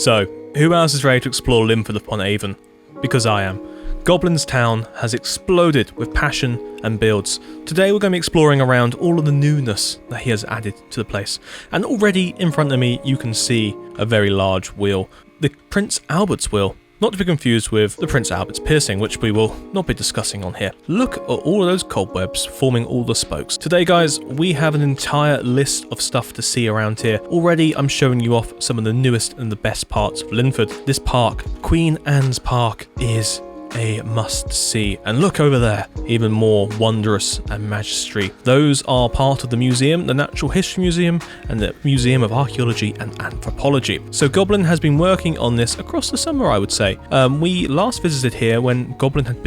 So, who else is ready to explore Linford-Upon-Avon? Because I am. Goblin's Town has exploded with passion and builds. Today we're going to be exploring around all of the newness that he has added to the place. And already in front of me you can see a very large wheel. The Prince Albert's wheel. Not to be confused with the Prince Albert's piercing, which we will not be discussing on here. Look at all of those cobwebs forming all the spokes. Today, guys, we have an entire list of stuff to see around here. Already, I'm showing you off some of the newest and the best parts of Linford. This park, Queen Anne's Park, is a must-see. And look over there, even more wondrous and majesty. Those are part of the museum, the Natural History Museum, and the Museum of Archaeology and Anthropology. So Goblin has been working on this across the summer, I would say. We last visited here when Goblin had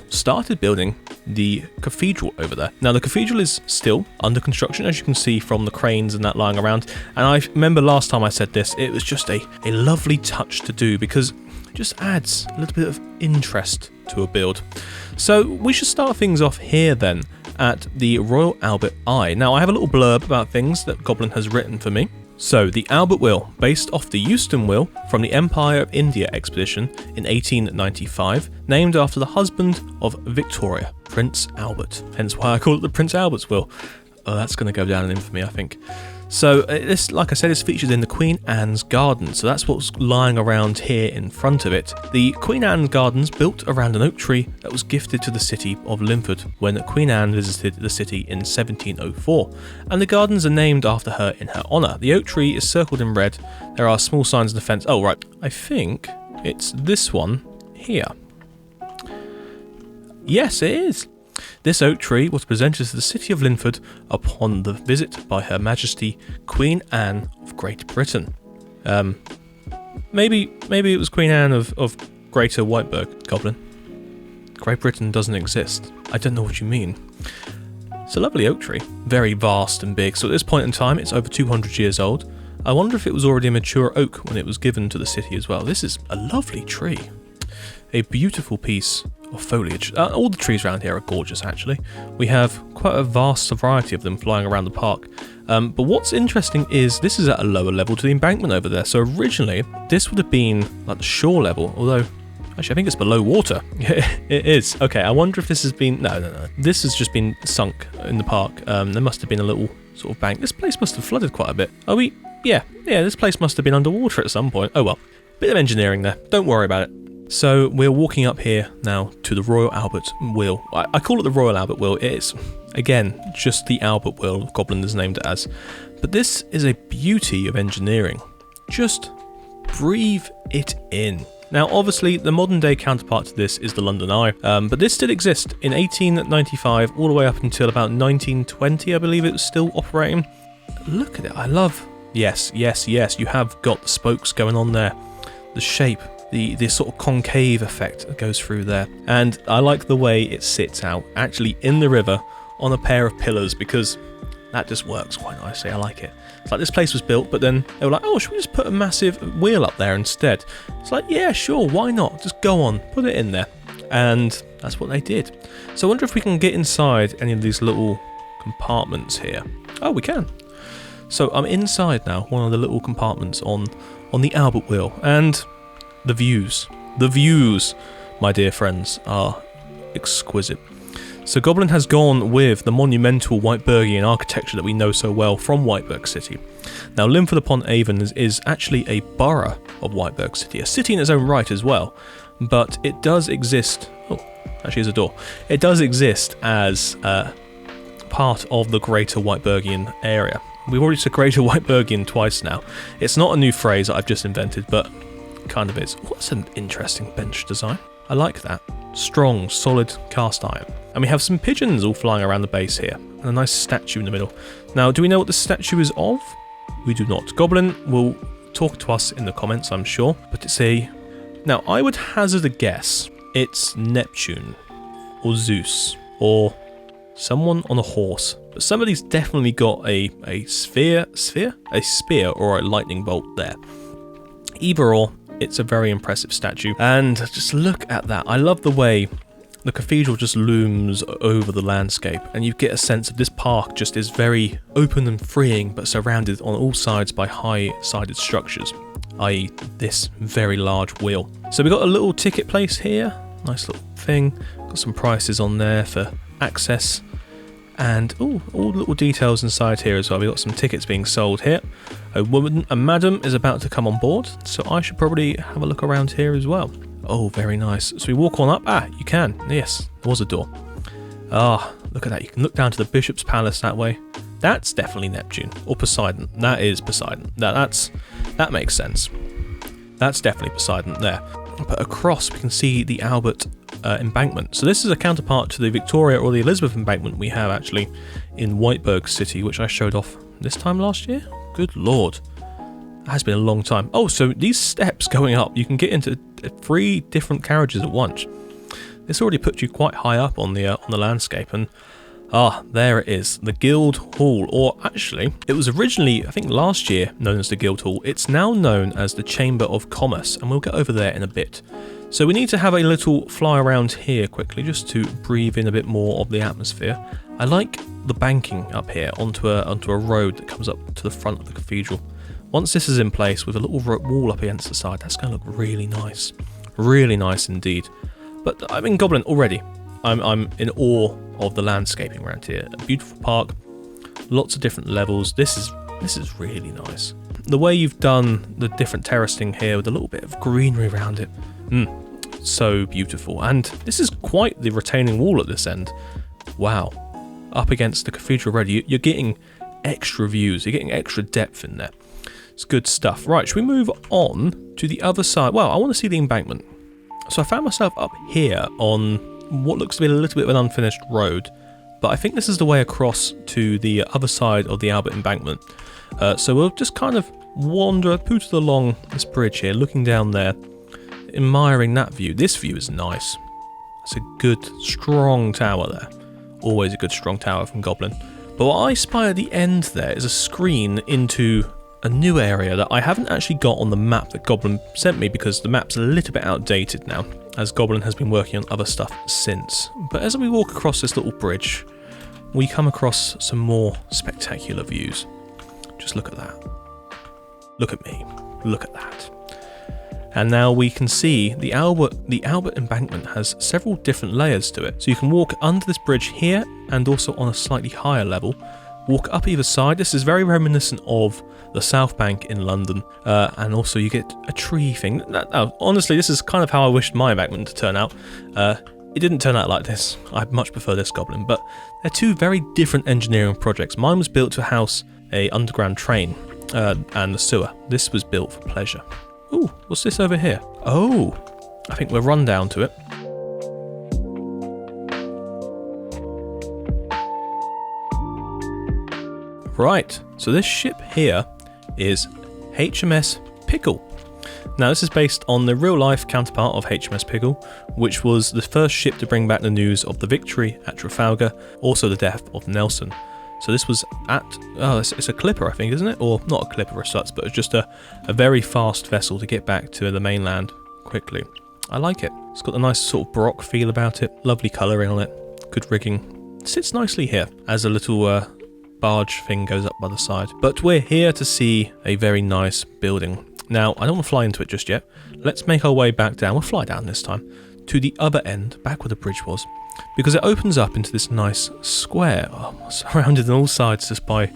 started building the cathedral over there. Now the cathedral is still under construction, as you can see from the cranes and that lying around. And I remember last time I said this, it was just a lovely touch to do because just adds a little bit of interest to a build. So we should start things off here then at the Royal Albert Eye. Now I have a little blurb about things that Goblin has written for me. So the Albert Wheel, based off the Euston Wheel from the Empire of India expedition in 1895, named after the husband of Victoria, Prince Albert. Hence why I call it the Prince Albert's Wheel. Oh, that's going to go down in infamy, I think. So this, like I said, is featured in the Queen Anne's Garden, so that's what's lying around here in front of it. The Queen Anne's Gardens built around an oak tree that was gifted to the city of Linford when Queen Anne visited the city in 1704, and the gardens are named after her in her honour. The oak tree is circled in red. There are small signs on the fence. Oh right, I think it's this one here. Yes, it is. This oak tree was presented to the city of Linford upon the visit by Her Majesty Queen Anne of Great Britain. Maybe it was Queen Anne of Greater Whiteburg, Goblin. Great Britain doesn't exist. I don't know what you mean. It's a lovely oak tree, very vast and big. So at this point in time, it's over 200 years old. I wonder if it was already a mature oak when it was given to the city as well. This is a lovely tree. A beautiful piece of foliage. All the trees around here are gorgeous, actually. We have quite a vast variety of them flying around the park. But what's interesting is this is at a lower level to the embankment over there. So originally, this would have been like the shore level, although actually I think it's below water. It is. Okay, I wonder if this has been... No. This has just been sunk in the park. There must have been a little sort of bank. This place must have flooded quite a bit. Yeah, this place must have been underwater at some point. Oh well, bit of engineering there. Don't worry about it. So we're walking up here now to the Royal Albert Wheel. I call it the Royal Albert Wheel. It's, again, just the Albert Wheel Goblin is named it as. But this is a beauty of engineering. Just breathe it in. Now, obviously, the modern day counterpart to this is the London Eye. But this did exist in 1895 all the way up until about 1920, I believe it was still operating. Look at it. I love... Yes, you have got the spokes going on there. The shape. The sort of concave effect that goes through there. And I like the way it sits out, actually in the river, on a pair of pillars, because that just works quite nicely. I like it. It's like this place was built, but then they were like, oh, should we just put a massive wheel up there instead? It's like, yeah, sure, why not? Just go on, put it in there. And that's what they did. So I wonder if we can get inside any of these little compartments here. Oh, we can. So I'm inside now, one of the little compartments on the Albert Wheel, and... The views, my dear friends, are exquisite. So Goblin has gone with the monumental Whiteburgian architecture that we know so well from Whiteburg City. Now Linford-Upon-Avon is actually a borough of Whiteburg City, a city in its own right as well, but it does exist... Oh, actually there's a door. It does exist as part of the Greater Whiteburgian area. We've already said Greater Whiteburgian twice now. It's not a new phrase that I've just invented, but... kind of is. What's an interesting bench design? I like that. Strong, solid cast iron. And we have some pigeons all flying around the base here, and a nice statue in the middle. Now, do we know what the statue is of? We do not. Goblin will talk to us in the comments, I'm sure, but it's a... Now, I would hazard a guess. It's Neptune, or Zeus, or someone on a horse. But somebody's definitely got a spear, or a lightning bolt there. Either or, it's a very impressive statue. And just look at that. I love the way the cathedral just looms over the landscape, and you get a sense of this park just is very open and freeing, but surrounded on all sides by high-sided structures. i.e. this very large wheel. So we've got a little ticket place here, nice little thing, got some prices on there for access, and all the little details inside here as well. We've got some tickets being sold here. A madam is about to come on board, so I should probably have a look around here as well. Oh, very nice. So we walk on up. You can. Yes, there was a door. Look at that. You can look down to the Bishop's Palace that way. That's definitely Neptune. Or Poseidon. That is Poseidon. That makes sense. That's definitely Poseidon there. But across we can see the Albert embankment. So this is a counterpart to the Victoria or the Elizabeth embankment we have actually in Whiteberg City, which I showed off this time last year. Good lord. It has been a long time. Oh, so these steps going up, you can get into 3 different carriages at once. This already puts you quite high up on the landscape, and there it is, the Guild Hall, or actually, it was originally, I think last year, known as the Guild Hall. It's now known as the Chamber of Commerce, and we'll get over there in a bit. So we need to have a little fly around here quickly, just to breathe in a bit more of the atmosphere. I like the banking up here onto a road that comes up to the front of the cathedral. Once this is in place with a little wall up against the side, that's going to look really nice. Really nice indeed. But I'm in Goblin already. I'm in awe of the landscaping around here. A beautiful park, lots of different levels. This is really nice. The way you've done the different terracing here with a little bit of greenery around it. So beautiful. And this is quite the retaining wall at this end. Wow. Up against the cathedral already. You're getting extra views. You're getting extra depth in there. It's good stuff. Right, should we move on to the other side? Well, I want to see the embankment. So I found myself up here on what looks to be a little bit of an unfinished road, but I think this is the way across to the other side of the Albert embankment. So we'll just kind of pooter along this bridge here, looking down there, admiring that view. This view is nice. It's a good, strong tower there. Always a good, strong tower from Goblin. But what I spy at the end there is a screen into a new area that I haven't actually got on the map that Goblin sent me, because the map's a little bit outdated now, as Goblin has been working on other stuff since. But as we walk across this little bridge, we come across some more spectacular views. Just look at that. Look at me. Look at that. And now we can see the Albert embankment has several different layers to it. So you can walk under this bridge here and also on a slightly higher level. Walk up either side. This is very reminiscent of the South Bank in London, and also you get a tree thing. Honestly, this is kind of how I wished my embankment to turn out. It didn't turn out like this. I much prefer this Goblin, but they're 2 very different engineering projects. Mine was built to house a underground train and a sewer. This was built for pleasure. Ooh, what's this over here? Oh, I think we'll run down to it. Right, so this ship here is HMS Pickle. Now this is based on the real life counterpart of HMS Pickle, which was the first ship to bring back the news of the victory at Trafalgar, also the death of Nelson. So this was it's a clipper, I think, isn't it? Or not a clipper as such, but it's just a very fast vessel to get back to the mainland quickly. I like it. It's got a nice sort of Baroque feel about it, lovely colouring on it, good rigging. It sits nicely here as a little barge thing goes up by the side. But we're here to see a very nice building. Now, I don't want to fly into it just yet. Let's make our way back down. We'll fly down this time to the other end, back where the bridge was, because it opens up into this nice square, surrounded on all sides just by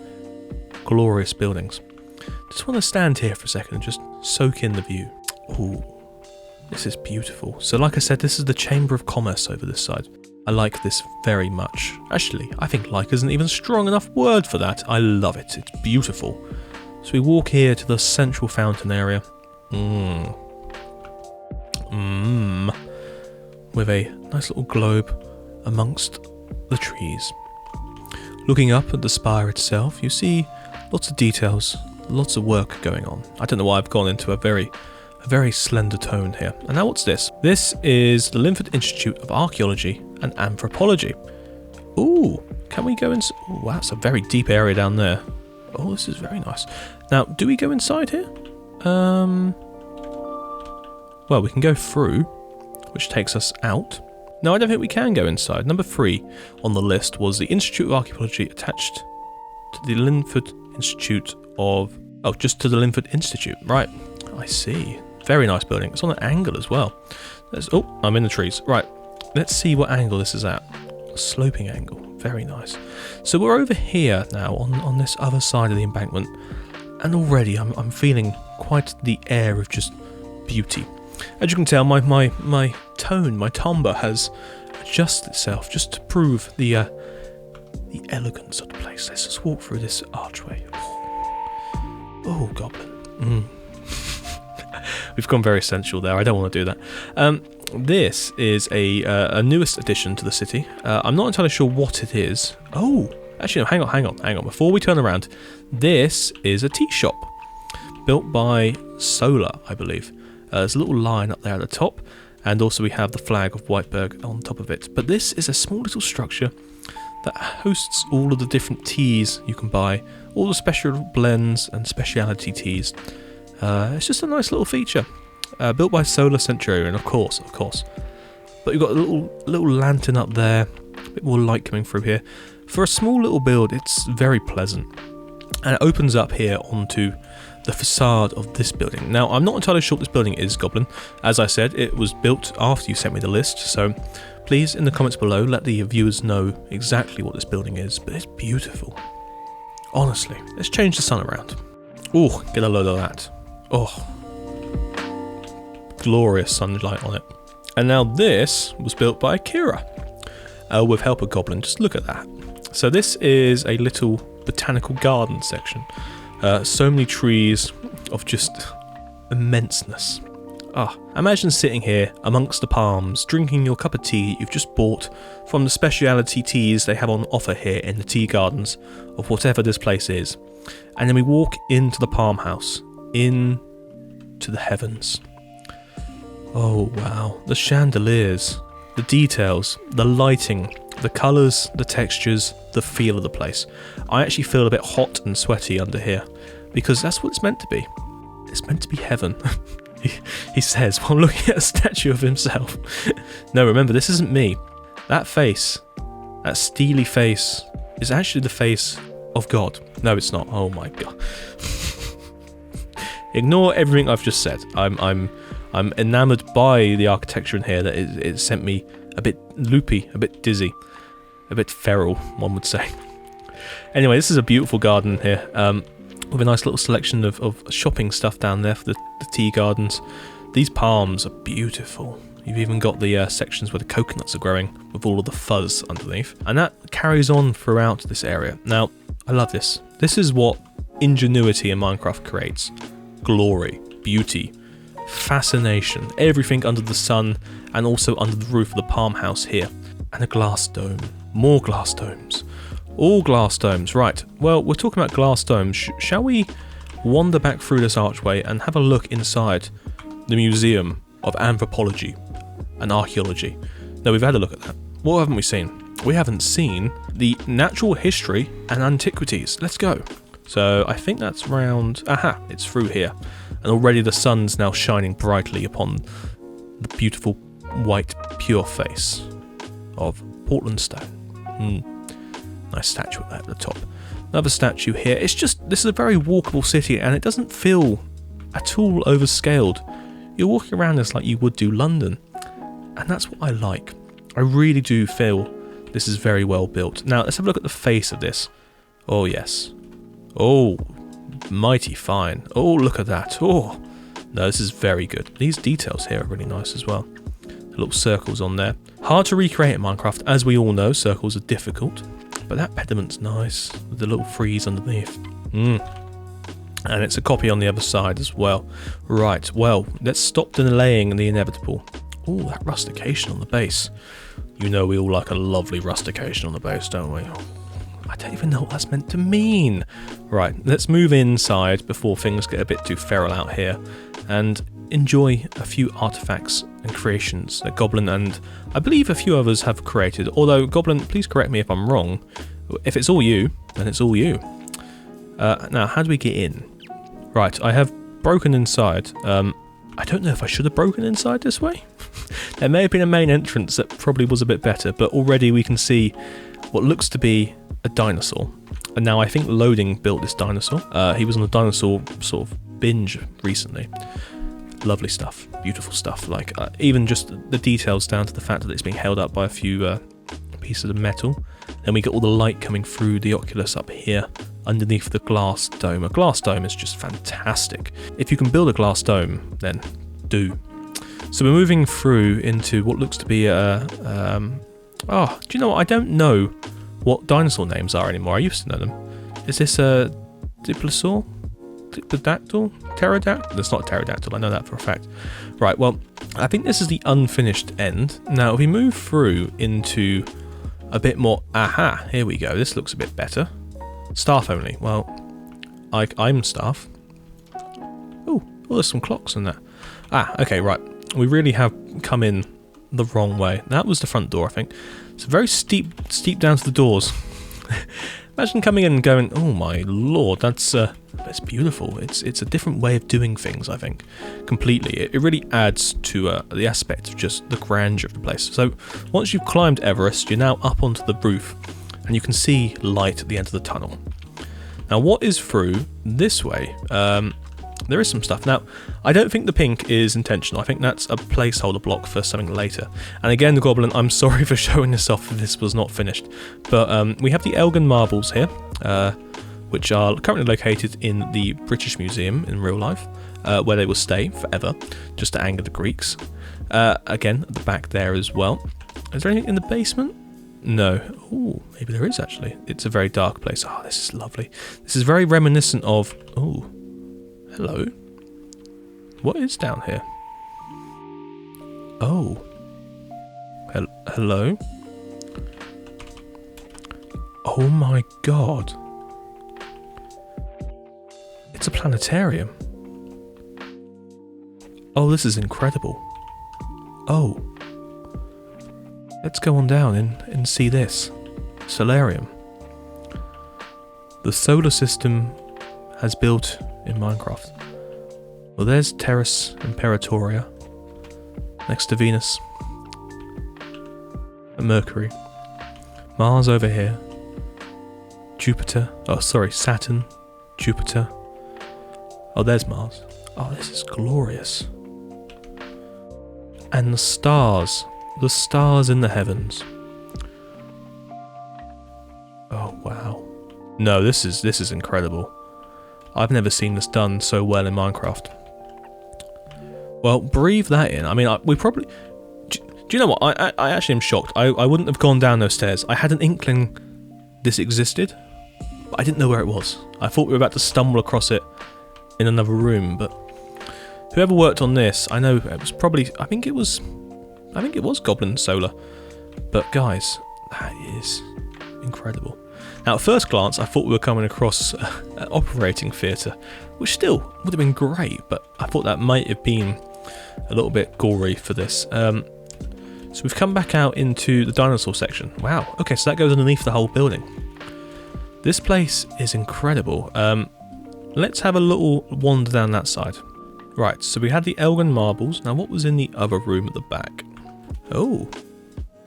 glorious buildings. Just want to stand here for a second and just soak in the view. Ooh, this is beautiful. So like I said, this is the Chamber of Commerce over this side. I like this very much. Actually, I think like isn't even a strong enough word for that. I love it. It's beautiful. So we walk here to the central fountain area. With a nice little globe amongst the trees. Looking up at the spire itself, you see lots of details, lots of work going on. I don't know why I've gone into a very slender tone here. And now what's this? This is the Linford Institute of Archaeology and Anthropology. Ooh, can we go in? Ooh, wow, that's a very deep area down there. Oh, this is very nice. Now, do we go inside here? Well, we can go through, which takes us out. No, I don't think we can go inside. Number 3 on the list was the Institute of Archaeology attached to the Linford Institute of... Oh, just to the Linford Institute. Right. I see. Very nice building. It's on an angle as well. Oh, I'm in the trees. Right, let's see what angle this is at. A sloping angle. Very nice. So we're over here now on this other side of the embankment, and already I'm feeling quite the air of just beauty. As you can tell, my tone, my timbre has adjusted itself just to prove the elegance of the place. Let's just walk through this archway. Oh, Goblin. We've gone very sensual there. I don't want to do that. This is a newest addition to the city. I'm not entirely sure what it is. Oh, actually, no, hang on. Before we turn around, this is a tea shop built by Solar, I believe. There's a little line up there at the top, and also we have the flag of Whiteberg on top of it. But this is a small little structure that hosts all of the different teas you can buy, all the special blends and speciality teas. It's just a nice little feature. Built by Solar Centurion, of course. But you've got a little lantern up there, a bit more light coming through here. For a small little build, it's very pleasant. And it opens up here onto the facade of this building. Now, I'm not entirely sure what this building is, Goblin. As I said, it was built after you sent me the list, so please, in the comments below, let the viewers know exactly what this building is, but it's beautiful. Honestly, let's change the sun around. Oh, get a load of that. Oh, glorious sunlight on it. And now this was built by Kira, with help of Goblin. Just look at that. So this is a little botanical garden section. So many trees of just immenseness. Imagine sitting here amongst the palms, drinking your cup of tea you've just bought from the speciality teas they have on offer here in the tea gardens of whatever this place is. And then we walk into the palm house, into the heavens. Oh wow, the chandeliers, the details, the lighting, the colours, the textures, the feel of the place. I actually feel a bit hot and sweaty under here, because that's what it's meant to be. It's meant to be heaven. He says while looking at a statue of himself. No, remember, this isn't me. That face, that steely face, is actually the face of God. No, it's not. Oh my god. Ignore everything I've just said. I'm enamoured by the architecture in here that it sent me a bit loopy, a bit dizzy, a bit feral, one would say. Anyway, this is a beautiful garden here, with a nice little selection of shopping stuff down there for the tea gardens. These palms are beautiful. You've even got the sections where the coconuts are growing with all of the fuzz underneath. And that carries on throughout this area. Now, I love this. This is what ingenuity in Minecraft creates. Glory, beauty, fascination, everything under the sun and also under the roof of the palm house here. And a glass dome. More glass domes. All glass domes. Right, well, we're talking about glass domes. Shall we wander back through this archway and have a look inside the Museum of Anthropology and Archaeology? No, we've had a look at that. What haven't we seen? We haven't seen the natural history and antiquities. Let's go. So I think that's round... Aha, it's through here. And already the sun's now shining brightly upon the beautiful white pure face of Portland stone. Nice statue at the top. Another statue here. It's just, this is a very walkable city and it doesn't feel at all overscaled. You're walking around this like you would do London. And that's what I like. I really do feel this is very well built. Now let's have a look at the face of this. Oh yes. Oh, mighty fine. Oh, look at that. Oh, no, this is very good. These details here are really nice as well. The little circles on there. Hard to recreate in Minecraft. As we all know, circles are difficult. But that pediment's nice, with the little frieze underneath. And it's a copy on the other side as well. Right, well, let's stop delaying the inevitable. Oh, that rustication on the base. You know we all like a lovely rustication on the base, don't we? I don't even know what that's meant to mean. Right, let's move inside before things get a bit too feral out here and enjoy a few artifacts and creations that Goblin and I believe a few others have created. Although, Goblin, please correct me if I'm wrong. If it's all you, then it's all you. Now, how do we get in? Right, I have broken inside. I don't know if I should have broken inside this way. There may have been a main entrance that probably was a bit better, but already we can see what looks to be a dinosaur. And now I think Loading built this dinosaur. He was on a dinosaur sort of binge recently. Lovely stuff, beautiful stuff. Like even just the details down to the fact that it's being held up by a few pieces of metal. Then we get all the light coming through the oculus up here underneath the glass dome. A glass dome is just fantastic. If you can build a glass dome, then do. So we're moving through into what looks to be a... do you know what? I don't know what dinosaur names are anymore. I used to know them. Is this a diplosaur? Diplodactyl? Pterodactyl? That's not a pterodactyl, I know that for a fact. Right, well, I think this is the unfinished end. Now, if we move through into a bit more... Aha, here we go. This looks a bit better. Staff only. Well, I'm staff. Oh, there's some clocks in there. Okay, right. We really have come in the wrong way. That was the front door, I think. It's very steep down to the doors. Imagine coming in and going, oh my lord, that's beautiful. It's a different way of doing things, I think, completely. It really adds to the aspect of just the grandeur of the place. So once you've climbed Everest, you're now up onto the roof, and you can see light at the end of the tunnel. Now, what is through this way? There is some stuff. Now, I don't think the pink is intentional. I think that's a placeholder block for something later. And again, the Goblin, I'm sorry for showing this off if this was not finished. But we have the Elgin marbles here, which are currently located in the British Museum in real life, where they will stay forever, just to anger the Greeks. Again, at the back there as well. Is there anything in the basement? No. Oh, maybe there is actually. It's a very dark place. Oh, this is lovely. This is very reminiscent of... Oh, hello. What is down here? Oh. Hello? Oh my god. It's a planetarium. Oh, this is incredible. Oh. Let's go on down and see this. Solarium. The solar system has built in Minecraft. Well, there's Terrace Imperatoria next to Venus and Mercury. Mars over here. Jupiter. Oh, sorry, Saturn. Jupiter. Oh, there's Mars. Oh, this is glorious. And the stars. The stars in the heavens. Oh, wow. No, this is incredible. I've never seen this done so well in Minecraft. Well, breathe that in. I mean, we probably... Do you know what? I actually am shocked. I wouldn't have gone down those stairs. I had an inkling this existed, but I didn't know where it was. I thought we were about to stumble across it in another room, but whoever worked on this, I know it was probably... I think it was Goblin Solar. But guys, that is incredible. Now, at first glance, I thought we were coming across an operating theatre, which still would have been great, but I thought that might have been a little bit gory for this. So we've come back out into the dinosaur section. Wow, okay, so that goes underneath the whole building. This place is incredible. Let's have a little wander down that side. Right, so we had the Elgin marbles. Now, what was in the other room at the back? Oh,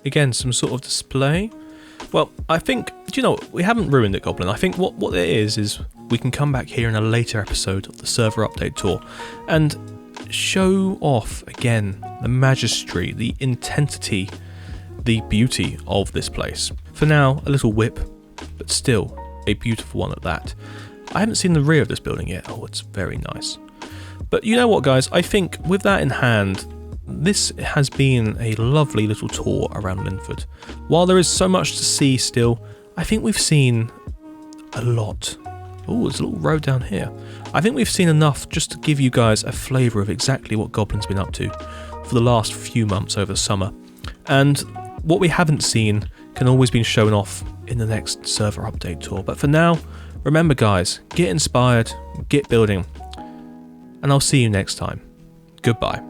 again, some sort of display. Well, I think, do you know, we haven't ruined it, Goblin. I think what it is we can come back here in a later episode of the server update tour and show off again the majesty, the intensity, the beauty of this place. For now, a little whip, but still a beautiful one at that. I haven't seen the rear of this building yet. Oh, it's very nice. But you know what, guys? I think with that in hand, this has been a lovely little tour around Linford. While there is so much to see still, I think we've seen a lot. Oh, there's a little road down here. I think we've seen enough just to give you guys a flavour of exactly what Goblin's been up to for the last few months over the summer. And what we haven't seen can always be shown off in the next server update tour. But for now, remember guys, get inspired, get building, and I'll see you next time. Goodbye.